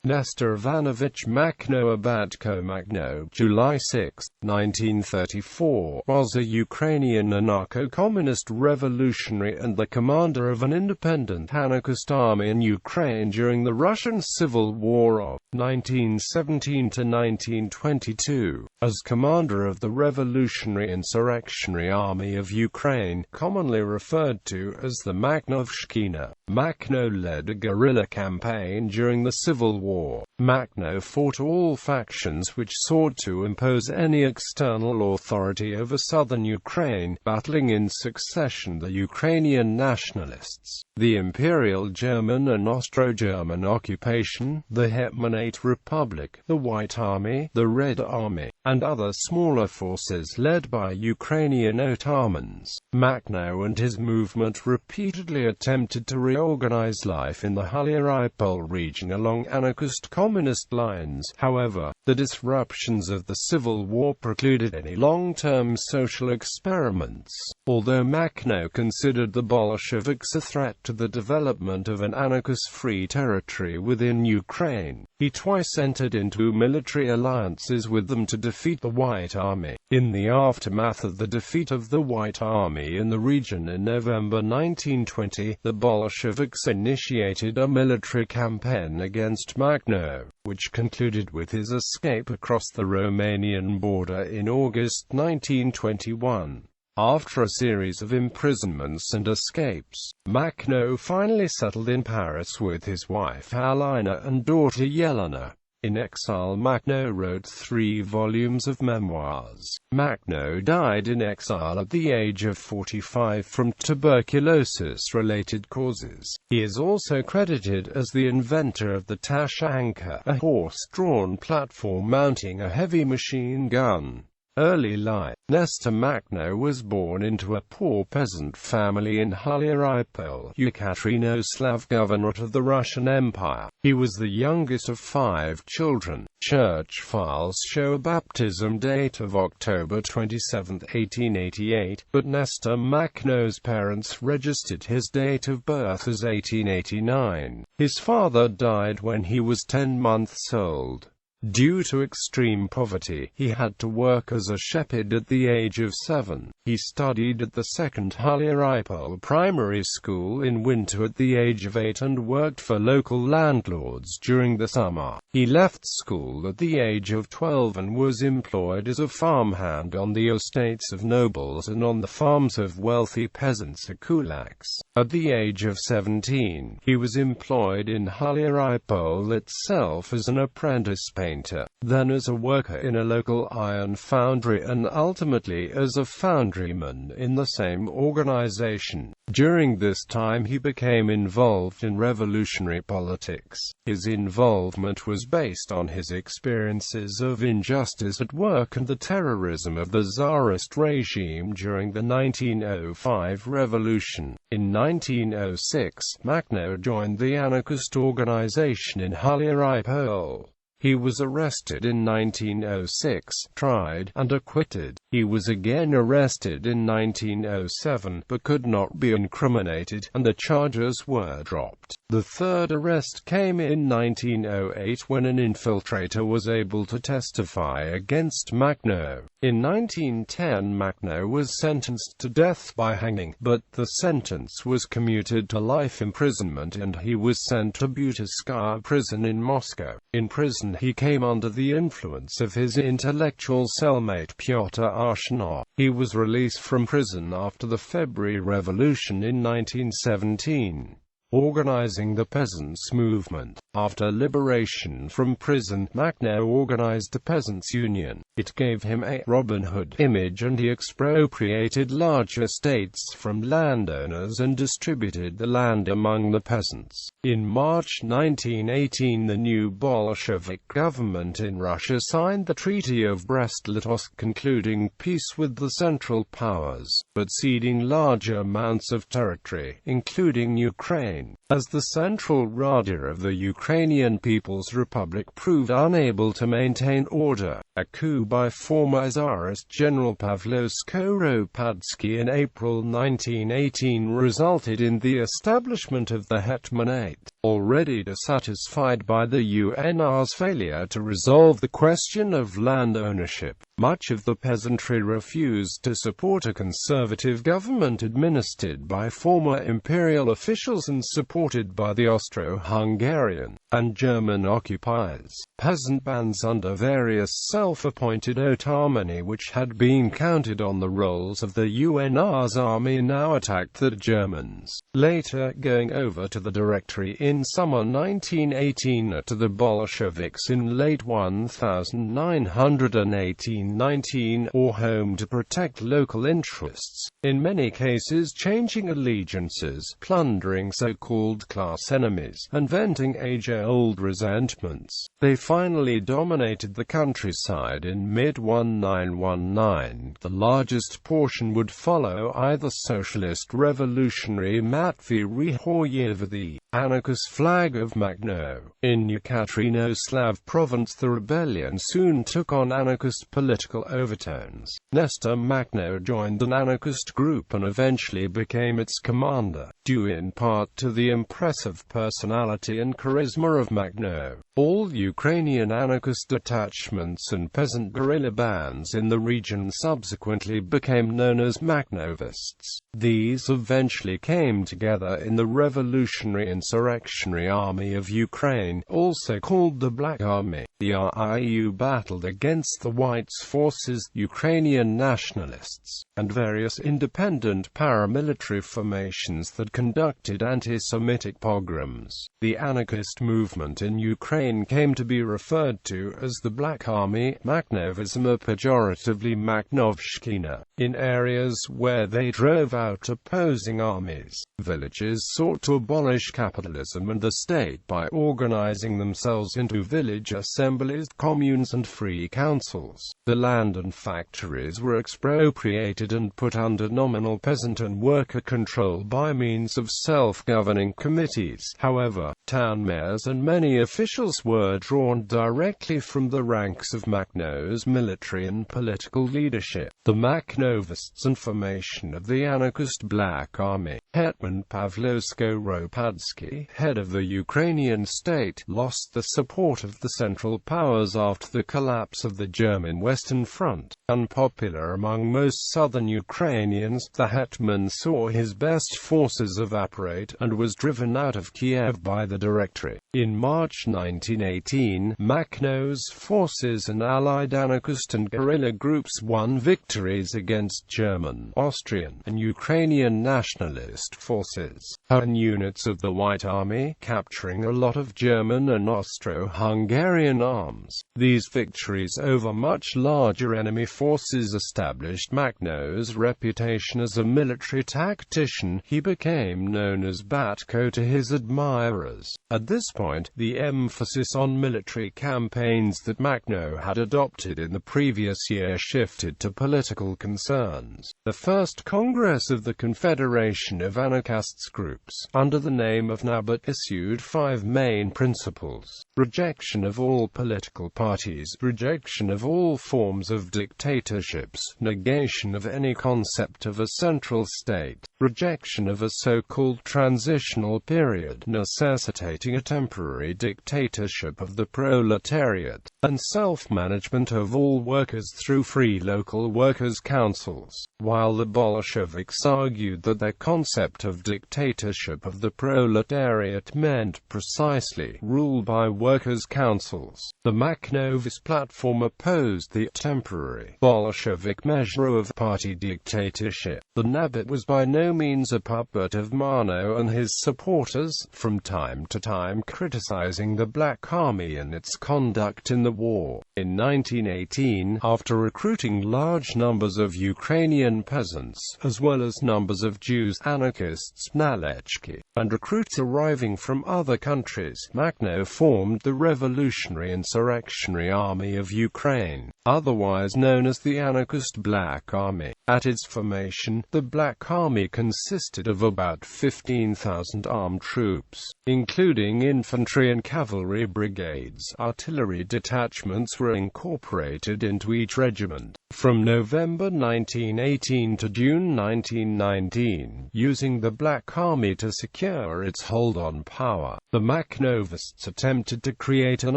Nestor Ivanovych Makhno, Bat'ko Makhno, July 6, 1934, was a Ukrainian anarcho-communist revolutionary and the commander of an independent anarchist army in Ukraine during the Russian Civil War of 1917 to 1922. As commander of the Revolutionary Insurrectionary Army of Ukraine, commonly referred to as the Makhnovshchina, Makhno led a guerrilla campaign during the Civil War. Makhno fought all factions which sought to impose any external authority over southern Ukraine, battling in succession the Ukrainian Nationalists, the Imperial German and Austro-German occupation, the Hetmanate Republic, the White Army, the Red Army, and other smaller forces led by Ukrainian otamans. Makhno and his movement repeatedly attempted to reorganize life in the Huliaipole region along anarchist-communist lines. However, the disruptions of the Civil War precluded any long-term social experiments. Although Makhno considered the Bolsheviks a threat to the development of an anarchist-free territory within Ukraine, he twice entered into military alliances with them to defeat the White Army. In the aftermath of the defeat of the White Army in the region in November 1920, the Bolsheviks initiated a military campaign against Makhno, which concluded with his escape across the Romanian border in August 1921. After a series of imprisonments and escapes, Makhno finally settled in Paris with his wife Alina and daughter Yelena. In exile, Makhno wrote 3 volumes of memoirs. Makhno died in exile at the age of 45 from tuberculosis-related causes. He is also credited as the inventor of the Taschanka, a horse-drawn platform mounting a heavy machine gun. Early life. Nestor Makhno was born into a poor peasant family in Huliaipole, Yekaterinoslav Governorate of the Russian Empire. He was the youngest of 5 children. Church files show a baptism date of October 27, 1888, but Nestor Makhno's parents registered his date of birth as 1889. His father died when he was 10 months old. Due to extreme poverty, he had to work as a shepherd at the age of 7. He studied at the 2nd Huliaipole Primary School in winter at the age of 8 and worked for local landlords during the summer. He left school at the age of 12 and was employed as a farmhand on the estates of nobles and on the farms of wealthy peasants or kulaks. At the age of 17, he was employed in Huliaipole itself as an apprentice painter, then as a worker in a local iron foundry and ultimately as a foundryman in the same organization. During this time he became involved in revolutionary politics. His involvement was based on his experiences of injustice at work and the terrorism of the Tsarist regime during the 1905 revolution. In 1906, Makhno joined the anarchist organization in Huliaipole. He was arrested in 1906, tried, and acquitted. He was again arrested in 1907, but could not be incriminated, and the charges were dropped. The third arrest came in 1908 when an infiltrator was able to testify against Makhno. In 1910, Makhno was sentenced to death by hanging, but the sentence was commuted to life imprisonment and he was sent to Butyrskaya prison in Moscow. In prison he came under the influence of his intellectual cellmate Pyotr Ashna. He was released from prison after the February Revolution in 1917. Organizing the peasants' movement. After liberation from prison, Makhno organized a peasants' union. It gave him a Robin Hood image and he expropriated large estates from landowners and distributed the land among the peasants. In March 1918, the new Bolshevik government in Russia signed the Treaty of Brest-Litovsk, concluding peace with the Central Powers, but ceding large amounts of territory, including Ukraine. Ukraine, as the central Rada of the Ukrainian People's Republic proved unable to maintain order. A coup by former Tsarist General Pavlo Skoropadsky in April 1918 resulted in the establishment of the Hetmanate, already dissatisfied by the UNR's failure to resolve the question of land ownership. Much of the peasantry refused to support a conservative government administered by former imperial officials and supported by the Austro-Hungarian and German occupiers. Peasant bands under various self-appointed otamani, which had been counted on the rolls of the UNR's army, now attacked the Germans, later going over to the Directory in summer 1918 or to the Bolsheviks in late 1918, or home to protect local interests, in many cases changing allegiances, plundering so-called class enemies, and venting age-old resentments. They finally dominated the countryside in mid-1919. The largest portion would follow either socialist revolutionary Matvei Rehoyev, the anarchist flag of Makhno. In Yekaterinoslav province, the rebellion soon took on anarchist political overtones. Nestor Makhno joined an anarchist group and eventually became its commander, due in part to the impressive personality and charisma of Makhno. All Ukrainian anarchist detachments and peasant guerrilla bands in the region subsequently became known as Makhnovists. These eventually came together in the Revolutionary Insurrectionary Army of Ukraine, also called the Black Army. The RIU battled against the Whites forces, Ukrainian Nationalists, and various independent paramilitary formations that conducted anti-Semitic pogroms. The anarchist movement in Ukraine came to be referred to as the Black Army, Makhnovism, or pejoratively Makhnovshchina. In areas where they drove out opposing armies, villages sought to abolish capitalism and the state by organizing themselves into village assemblies, communes and free councils. The land and factories were expropriated and put under nominal peasant and worker control by means of self-governing committees. However, town mayors and many officials were drawn directly from the ranks of Makhno's military and political leadership. The Makhnovists and formation of the anarchist Black Army. Hetman Pavlo Skoropadsky, head of the Ukrainian state, lost the support of the Central Powers after the collapse of the German Western Front. Unpopular among most southern Ukrainians, the hetman saw his best forces evaporate and was driven out of Kiev by the Directory. In March 1918, Makhno's forces and allied anarchist and guerrilla groups won victories against German, Austrian, and Ukrainian nationalist forces, and units of the White Army, capturing a lot of German and Austro-Hungarian arms. These victories over much larger enemy forces established Makhno's reputation as a military tactician. He became known as Bat'ko to his admirers. At this point, the emphasis on military campaigns that Makhno had adopted in the previous year shifted to political concerns. The first Congress of the Confederation of Anarchists groups, under the name of NABAT, issued 5 main principles: rejection of all political parties, rejection of all forms of dictatorships, negation of any concept of a central state, rejection of a so-called transitional period necessitating a temporary dictatorship of the proletariat, and self-management of all workers through free local workers' councils. While the Bolsheviks argued that their concept of dictatorship of the proletariat meant precisely rule by workers' councils, the Makhnovist platform opposed the temporary Bolshevik measure of party dictatorship. The NABAT was by no means a puppet of Makhno and his supporters, from time to time criticizing the Black Army and its conduct in the war. In 1918, after recruiting large numbers of Ukrainian peasants, as well as numbers of Jews, anarchists, Nalechki, and recruits arriving from other countries, Makhno formed the Revolutionary Insurrectionary Army of Ukraine, otherwise known as the Anarchist Black Army. At its formation, the Black Army consisted of about 15,000 armed troops, including infantry and cavalry brigades. Artillery detachments were incorporated into each regiment from November 1918 to June 1919, using the Black Army to secure its hold on power. The Makhnovists attempted to create an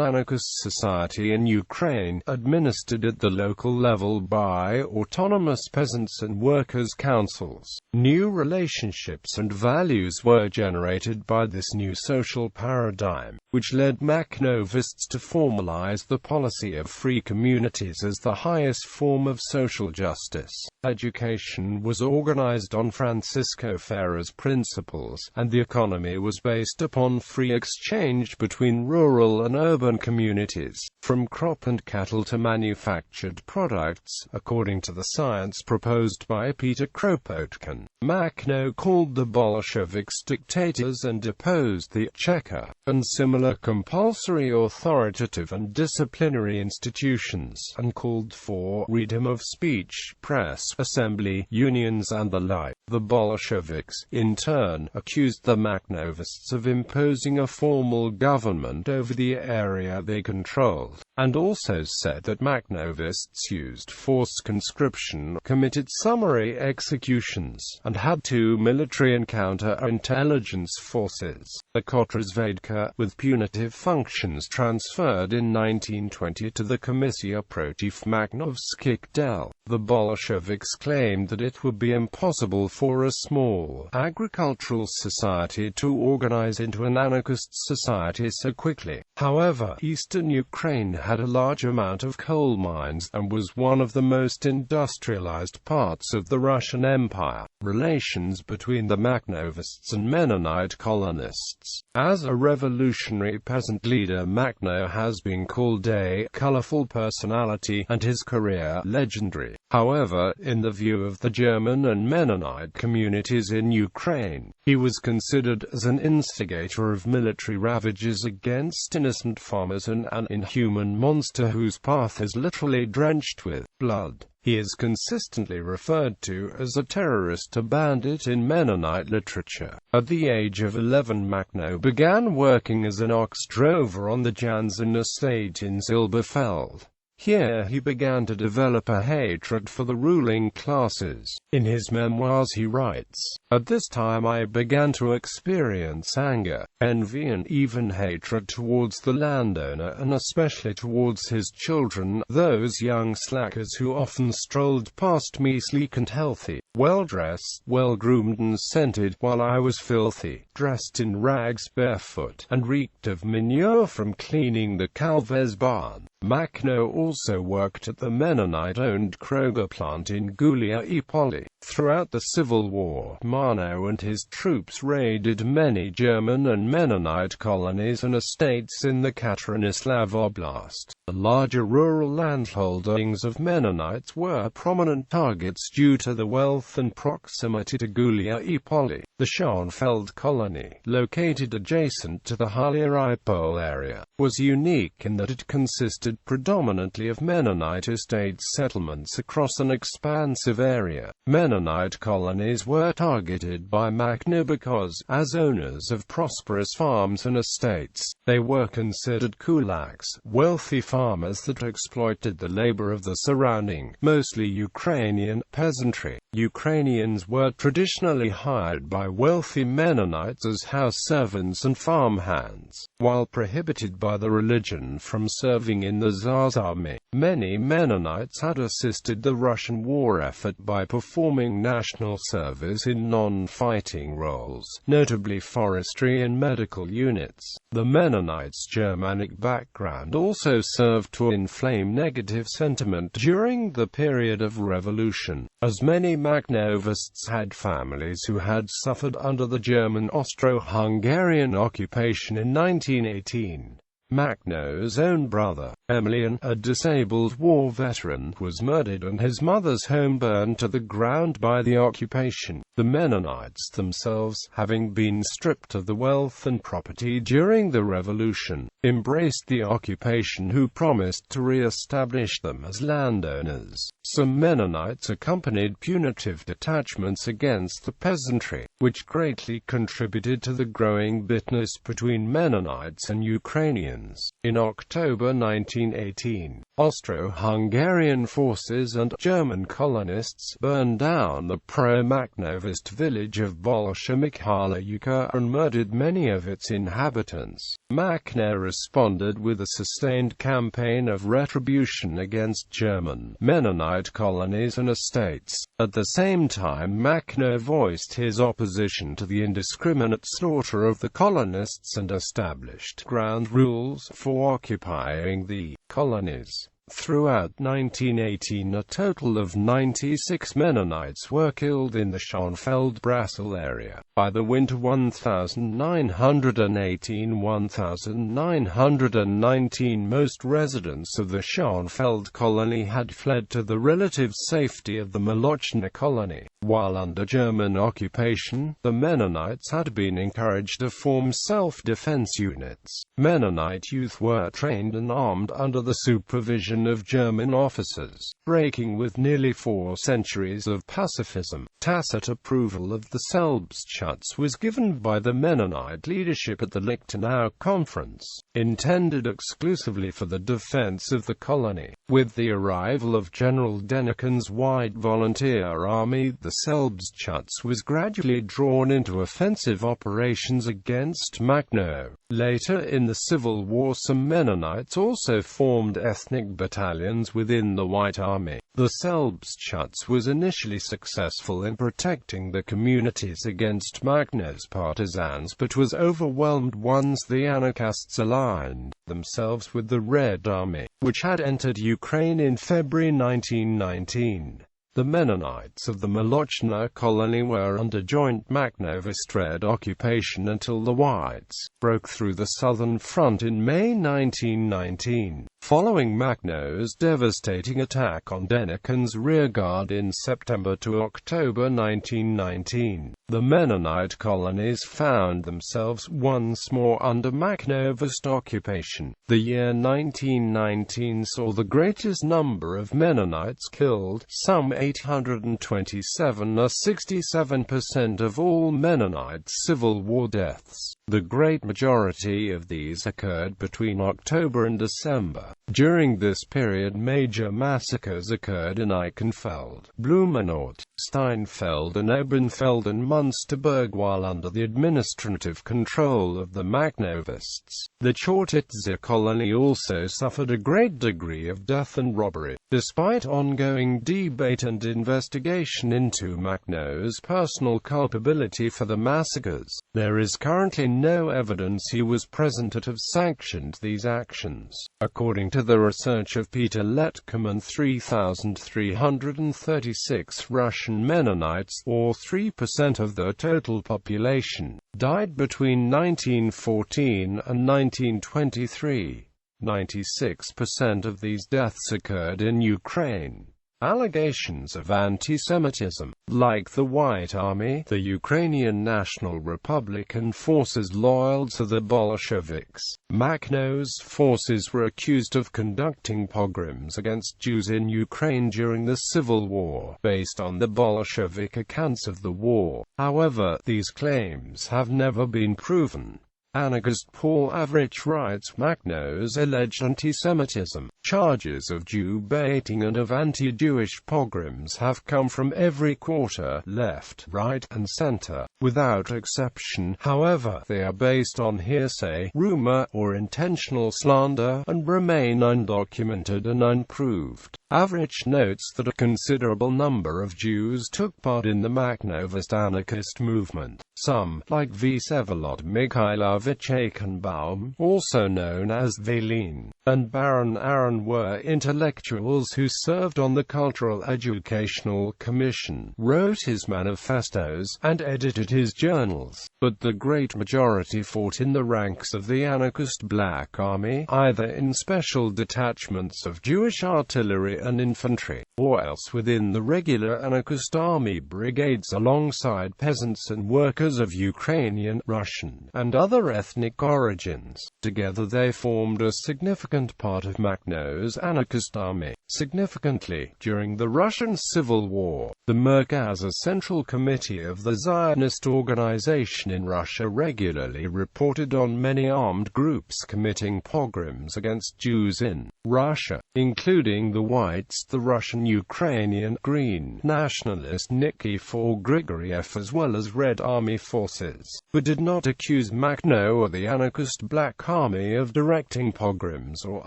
anarchist society in Ukraine, administered at the local level by autonomous peasants and workers' councils. New relationships and values were generated by this new social paradigm, which led Makhnovists to formalize the policy of free communities as the highest form of social justice. Education was organized on Francisco Ferrer's principles, and the economy was based upon free exchange between rural and urban communities, from crop and cattle to manufactured products, according to the science proposed by Peter Kropotkin. Makhno called the Bolsheviks dictators and deposed the Cheka, and similar compulsory authoritative and disciplinary institutions, and called for freedom of speech, press, assembly, unions and the like. The Bolsheviks, in turn, accused the Makhnovists of imposing a formal government over the area they controlled, and also said that Makhnovists used forced conscription, committed summary executions, and had two military and counter-intelligence forces, the Kontrrazvedka, with punitive functions transferred in 1920 to the Komissia Protiv Makhnovskich del. The Bolsheviks claimed that it would be impossible for a small, agricultural society to organize into an anarchist society so quickly. However, eastern Ukraine had a large amount of coal mines, and was one of the most industrialized parts of the Russian Empire. Relations between the Makhnovists and Mennonite colonists. As a revolutionary peasant leader, Makhno has been called a colorful personality, and his career legendary. However, in the view of the German and Mennonite communities in Ukraine, he was considered as an instigator of military ravages against innocent farmers and an inhuman monster whose path is literally drenched with blood. He is consistently referred to as a terrorist, a bandit in Mennonite literature. At the age of 11, Makhno began working as an ox drover on the Jansen estate in Silberfeld. Here he began to develop a hatred for the ruling classes. In his memoirs he writes, "At this time I began to experience anger, envy and even hatred towards the landowner, and especially towards his children, those young slackers who often strolled past me sleek and healthy, well-dressed, well-groomed and scented, while I was filthy, dressed in rags, barefoot, and reeked of manure from cleaning the Calvez barn." Makhno also worked at the Mennonite-owned Kroger plant in Huliaipole. Throughout the Civil War, Makhno and his troops raided many German and Mennonite colonies and estates in the Katerinoslav Oblast. The larger rural landholdings of Mennonites were prominent targets due to the wealth and proximity to Huliaipole. The Schönfeld colony, located adjacent to the Huliaipole area, was unique in that it consisted predominantly of Mennonite estate settlements across an expansive area. Mennonite colonies were targeted by Makhno because, as owners of prosperous farms and estates, they were considered kulaks, wealthy farmers that exploited the labor of the surrounding, mostly Ukrainian, peasantry. Ukrainians were traditionally hired by wealthy Mennonites as house servants and farmhands, while prohibited by the religion from serving in the Tsar's army. Many Mennonites had assisted the Russian war effort by performing national service in non-fighting roles, notably forestry and medical units. The Mennonites' Germanic background also served to inflame negative sentiment during the period of revolution, as many Makhnovists had families who had suffered under the German Austro-Hungarian occupation in 1918. Makhno's own brother, Emilian, a disabled war veteran, was murdered and his mother's home burned to the ground by the occupation. The Mennonites themselves, having been stripped of the wealth and property during the revolution, embraced the occupation, who promised to re-establish them as landowners. Some Mennonites accompanied punitive detachments against the peasantry, which greatly contributed to the growing bitterness between Mennonites and Ukrainians. In October 1918, Austro-Hungarian forces and German colonists burned down the pro-Makhnovist village of Bolshevik and murdered many of its inhabitants. Makhno responded with a sustained campaign of retribution against German Mennonite colonies and estates. At the same time, Makhno voiced his opposition to the indiscriminate slaughter of the colonists and established ground rules for occupying the colonies. Throughout 1918, a total of 96 Mennonites were killed in the Schoenfeld-Brassel area. By the winter 1918-1919, most residents of the Schoenfeld colony had fled to the relative safety of the Makhnovshchina colony. While under German occupation, the Mennonites had been encouraged to form self-defense units. Mennonite youth were trained and armed under the supervision of German officers, breaking with nearly 4 centuries of pacifism. Tacit approval of the Selbstschutz was given by the Mennonite leadership at the Lichtenau Conference, intended exclusively for the defense of the colony. With the arrival of General Denikin's White Volunteer Army, the Selbstschutz was gradually drawn into offensive operations against Makhno. Later in the Civil War, some Mennonites also formed ethnic battalions within the White Army. The Selbstschutz was initially successful in protecting the communities against Makhno's partisans, but was overwhelmed once the anarchists aligned themselves with the Red Army, which had entered Ukraine in February 1919. The Mennonites of the Makhnovshchina colony were under joint Makhnovist-Red occupation until the Whites broke through the Southern Front in May 1919. Following Makhno's devastating attack on Denikin's rearguard in September to October 1919, the Mennonite colonies found themselves once more under Makhnovist occupation. The year 1919 saw the greatest number of Mennonites killed, some 827, or 67% of all Mennonite Civil War deaths. The great majority of these occurred between October and December. During this period, major massacres occurred in Eichenfeld, Blumenort, Steinfeld and Ebenfeld and Münsterberg while under the administrative control of the Makhnovists. The Chortitzer colony also suffered a great degree of death and robbery. Despite ongoing debate and investigation into Makhno's personal culpability for the massacres, there is currently no evidence he was present or have sanctioned these actions. According to the research of Peter Letkerman, 3,336 Russian Mennonites, or 3% of the total population, died between 1914 and 1923. 96% of these deaths occurred in Ukraine. Allegations of anti-Semitism, like the White Army, the Ukrainian National Republic and forces loyal to the Bolsheviks. Makhno's forces were accused of conducting pogroms against Jews in Ukraine during the Civil War, based on the Bolshevik accounts of the war. However, these claims have never been proven. Anarchist Paul Avrich writes, Makhno's alleged anti-Semitism, charges of Jew baiting and of anti-Jewish pogroms have come from every quarter, left, right, and center, without exception. However, they are based on hearsay, rumor, or intentional slander, and remain undocumented and unproved. Avrich notes that a considerable number of Jews took part in the Makhnovist anarchist movement. Some, like Vsevolod Mikhailovich Eichenbaum, also known as Valin, and Baron Aaron, were intellectuals who served on the Cultural Educational Commission, wrote his manifestos, and edited his journals. but the great majority fought in the ranks of the anarchist Black Army, either in special detachments of Jewish artillery and infantry, or else within the regular anarchist army brigades alongside peasants and workers of Ukrainian, Russian, and other ethnic origins. Together they formed a significant part of Makhno's anarchist army. Significantly, during the Russian Civil War, the Merk as a central committee of the Zionist organization in Russia regularly reported on many armed groups committing pogroms against Jews in Russia, including the Whites, the Russian Ukrainian Green Nationalist Nikifor Grigoriev, as well as Red Army forces, but did not accuse Makhno or the anarchist Black Army of directing pogroms or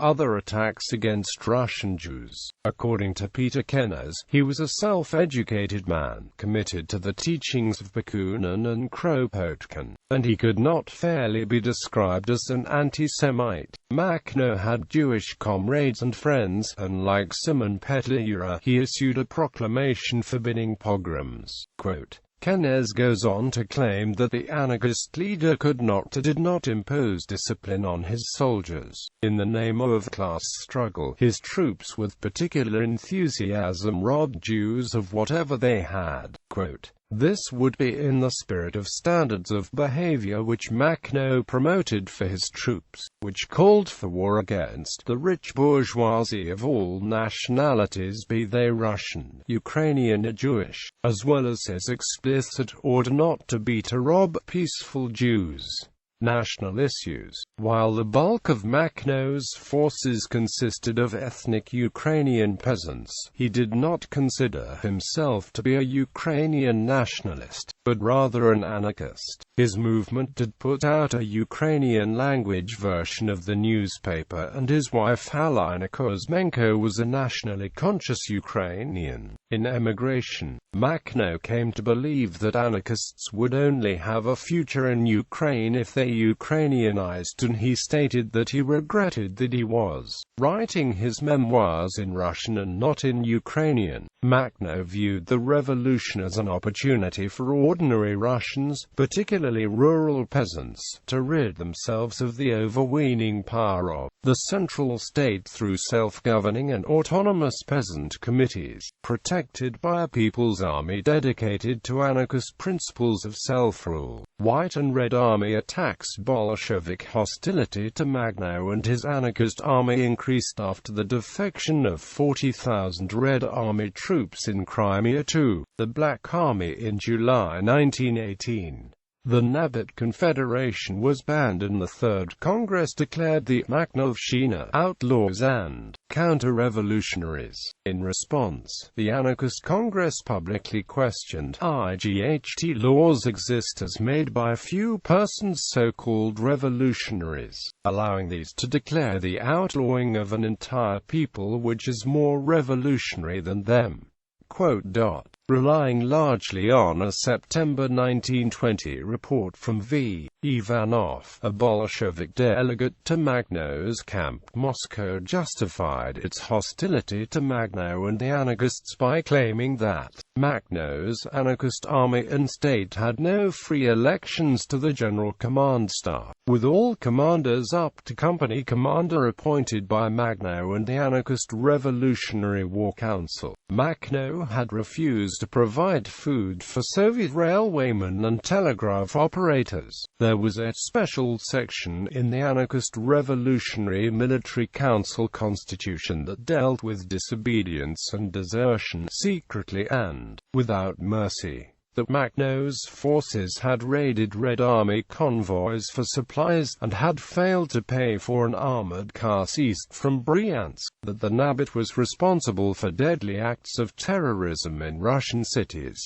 other attacks against Russian Jews. According to Peter Kennes, he was a self-educated man, committed to the teachings of Bakunin and Kropotkin, and he could not fairly be described as an anti-Semite. Makhno had Jewish comrades and friends. Unlike Simon Petlura, he issued a proclamation forbidding pogroms. Quote, Kennes goes on to claim that the anarchist leader did not impose discipline on his soldiers. In the name of class struggle, his troops with particular enthusiasm robbed Jews of whatever they had. Quote, this would be in the spirit of standards of behavior which Makhno promoted for his troops, which called for war against the rich bourgeoisie of all nationalities, be they Russian, Ukrainian or Jewish, as well as his explicit order not to rob peaceful Jews. National issues. While the bulk of Makhno's forces consisted of ethnic Ukrainian peasants, he did not consider himself to be a Ukrainian nationalist, but rather an anarchist. His movement did put out a Ukrainian-language version of the newspaper, and his wife Halina Kuzmenko was a nationally conscious Ukrainian. In emigration, Makhno came to believe that anarchists would only have a future in Ukraine if they Ukrainianized, and he stated that he regretted that he was writing his memoirs in Russian and not in Ukrainian. Makhno viewed the revolution as an opportunity for ordinary Russians, particularly rural peasants, to rid themselves of the overweening power of the central state through self-governing and autonomous peasant committees, protected by a people's army dedicated to anarchist principles of self-rule. White and Red Army attacks. Bolshevik hostility to Makhno and his anarchist army increased after the defection of 40,000 Red Army troops in Crimea to the Black Army in July 1918. The Nabat Confederation was banned and the Third Congress declared the Makhnovshchina outlaws and counter-revolutionaries. In response, the Anarchist Congress publicly questioned IGHT laws exist as made by a few persons, so-called revolutionaries, allowing these to declare the outlawing of an entire people which is more revolutionary than them. Quote, relying largely on a September 1920 report from V. Ivanov, a Bolshevik delegate to Makhno's camp, Moscow justified its hostility to Makhno and the anarchists by claiming that Makhno's anarchist army and state had no free elections to the General Command Staff, with all commanders up to company commander appointed by Makhno and the Anarchist Revolutionary War Council. Makhno had refused to provide food for Soviet railwaymen and telegraph operators. There was a special section in the Anarchist Revolutionary Military Council Constitution that dealt with disobedience and desertion secretly and without mercy. That Makhno's forces had raided Red Army convoys for supplies, and had failed to pay for an armored car seized from Bryansk, that the Nabat was responsible for deadly acts of terrorism in Russian cities.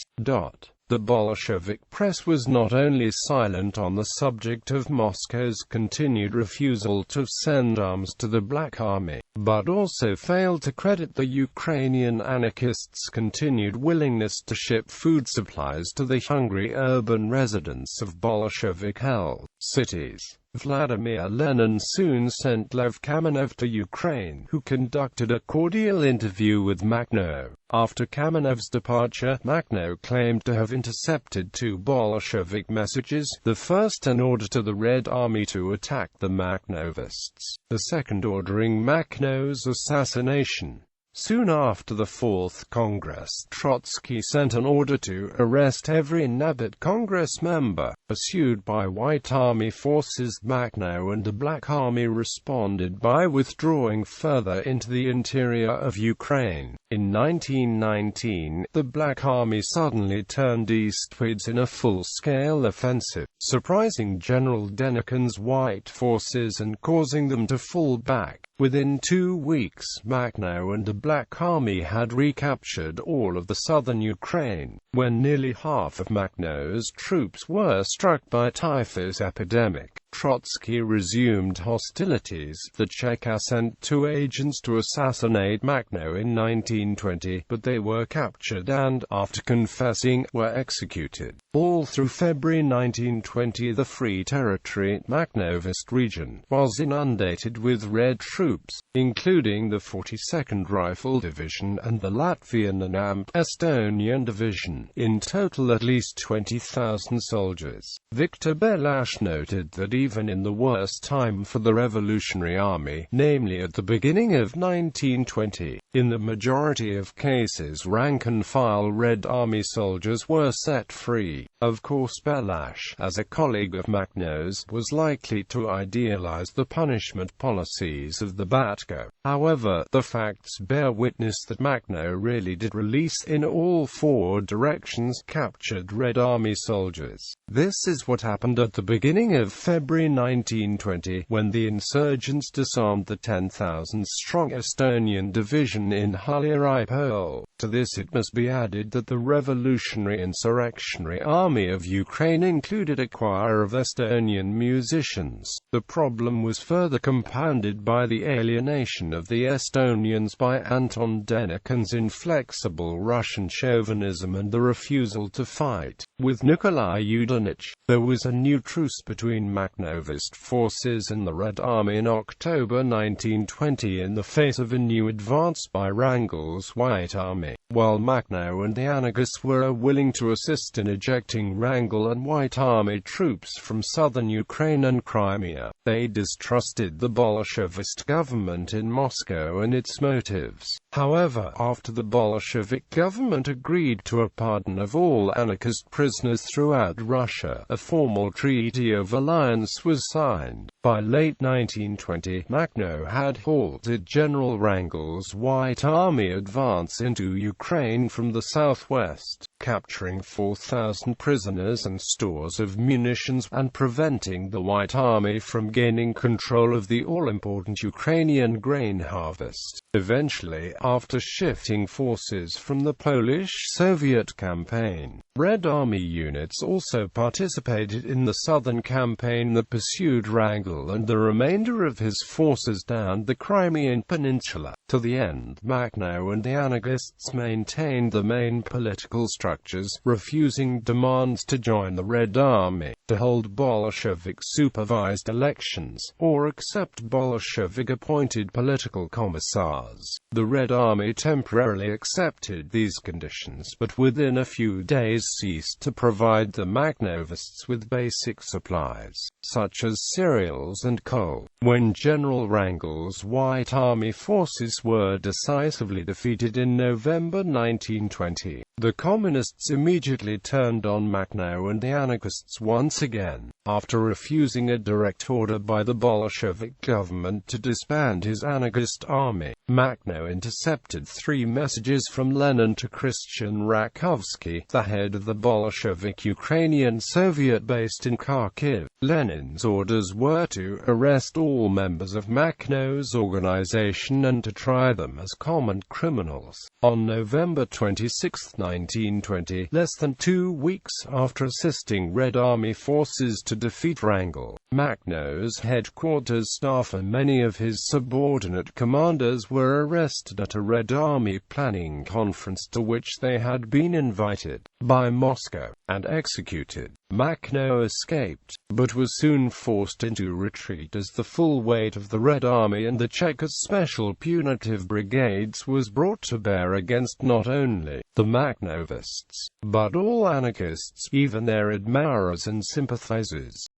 The Bolshevik press was not only silent on the subject of Moscow's continued refusal to send arms to the Black Army, but also failed to credit the Ukrainian anarchists' continued willingness to ship food supplies to the hungry urban residents of Bolshevik-held cities. Vladimir Lenin soon sent Lev Kamenev to Ukraine, who conducted a cordial interview with Makhno. After Kamenev's departure, Makhno claimed to have intercepted 2 Bolshevik messages, the first an order to the Red Army to attack the Makhnovists, the second ordering Makhno's assassination. Soon after the 4th Congress, Trotsky sent an order to arrest every Nabat Congress member. Pursued by White Army forces, Makhno and the Black Army responded by withdrawing further into the interior of Ukraine. In 1919, the Black Army suddenly turned eastwards in a full-scale offensive, surprising General Denikin's white forces and causing them to fall back. Within 2 weeks, Makhno and the Black Army had recaptured all of the southern Ukraine. When nearly half of Makhno's troops were struck by a typhus epidemic, Trotsky resumed hostilities. The Cheka sent 2 agents to assassinate Makhno in 1920, but they were captured and, after confessing, were executed. All through February 1920, the Free Territory, Makhnovist region, was inundated with Red troops, including the 42nd Rifle Division and the Latvian and Estonian Division. In total, at least 20,000 soldiers. Victor Belash noted that even in the worst time for the Revolutionary Army, namely at the beginning of 1920, in the majority of cases rank-and-file Red Army soldiers were set free. Of course, Belash, as a colleague of Makhno's, was likely to idealize the punishment policies of the Bat'ko. However, the facts bear witness that Makhno really did release in all 4 directions captured Red Army soldiers. This is what happened at the beginning of February 1920, when the insurgents disarmed the 10,000-strong Estonian division in Huliaipole. To this it must be added that the Revolutionary Insurrectionary Army of Ukraine included a choir of Estonian musicians. The problem was further compounded by the alienation of the Estonians by Anton Denikin's inflexible Russian chauvinism and the refusal to fight. With Nikolai Yudenich, there was a new truce between Makhnovist forces and the Red Army in October 1920 in the face of a new advance by Wrangel's White Army. While Makhno and the anarchists were willing to assist in ejecting Wrangel and White Army troops from southern Ukraine and Crimea, they distrusted the Bolshevist government in Moscow and its motives. However, after the Bolshevik government agreed to a pardon of all anarchist prisoners throughout Russia, a formal treaty of alliance was signed. By late 1920, Makhno had halted General Wrangel's White Army advance into Ukraine from the southwest, capturing 4,000 prisoners and stores of munitions, and preventing the White Army from gaining control of the all-important Ukrainian grain harvest. Eventually, after shifting forces from the Polish-Soviet campaign, Red Army units also participated in the southern campaign that pursued Wrangel and the remainder of his forces down the Crimean Peninsula. To the end, Makhno and the anarchists maintained the main political structures, refusing demands to join the Red Army, to hold Bolshevik-supervised elections, or accept Bolshevik-appointed political commissars. The Red Army temporarily accepted these conditions, but within a few days ceased to provide the Makhnovists with basic supplies, such as cereals and coal. When General Wrangel's White Army forces were decisively defeated in November 1920, the Communists immediately turned on Makhno and the anarchists once again. After refusing a direct order by the Bolshevik government to disband his anarchist army, Makhno intercepted 3 messages from Lenin to Christian Rakovsky, the head of the Bolshevik Ukrainian Soviet based in Kharkiv. Lenin's orders were to arrest all members of Makhno's organization and to try them as common criminals. On November 26, 1920, 1920, less than 2 weeks after assisting Red Army forces to defeat Wrangel. Makhno's headquarters staff and many of his subordinate commanders were arrested at a Red Army planning conference to which they had been invited by Moscow, and executed. Makhno escaped, but was soon forced into retreat as the full weight of the Red Army and the Cheka's special punitive brigades was brought to bear against not only the Makhnovists, but all anarchists, even their admirers and sympathizers.